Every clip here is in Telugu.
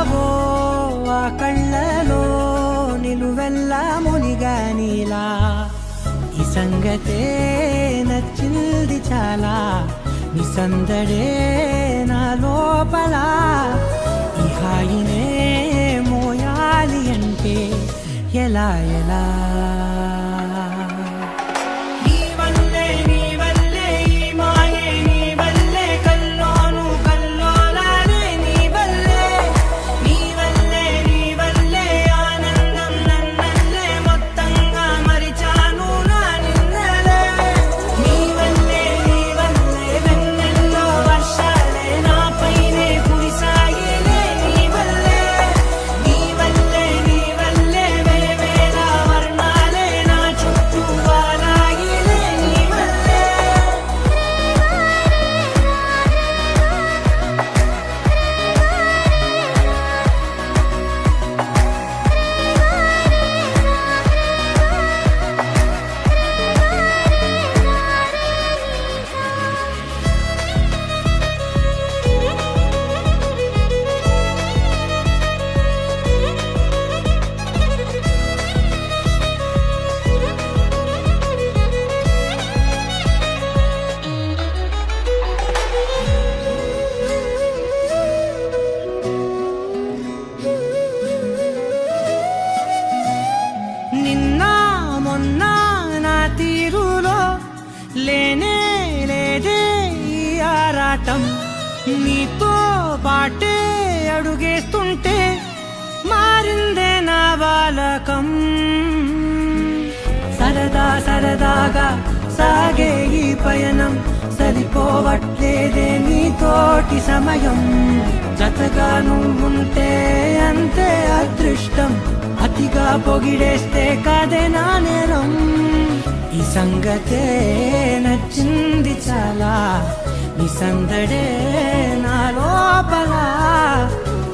చూసావో ఆ కళ్ళలో నిలువెల్లా మునిగానిలా ఈ సంగతే నచ్చింది చాలా నీ సందడే నా లోపల ఈ హాయినే మోయాలి అంటే ఎలా ఎలా లేనే లేదే ఈ ఆరాటం నీతో పాటే అడుగేస్తుంటే మారిందే నా బాలకం సరదా సరదాగా సాగే ఈ పయనం సరిపోవట్లేదే నీతోటి సమయం జతగా నువ్వుంటే అంతే అదృష్టం అతిగా పొగిడేస్తే కాదే నా నేరం ఈ సంగతే నచ్చింది చాలా నీ సందడే నా లోపల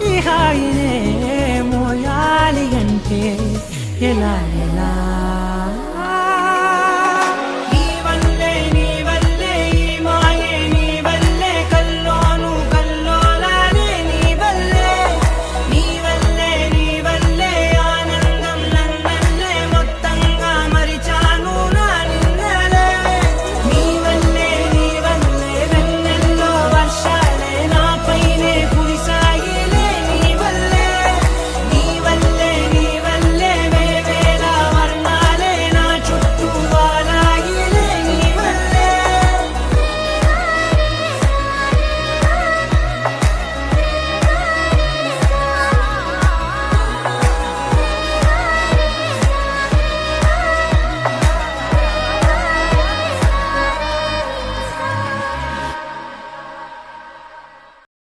ఈ హాయినే మోయాలి అంటే ఎలా ఎలా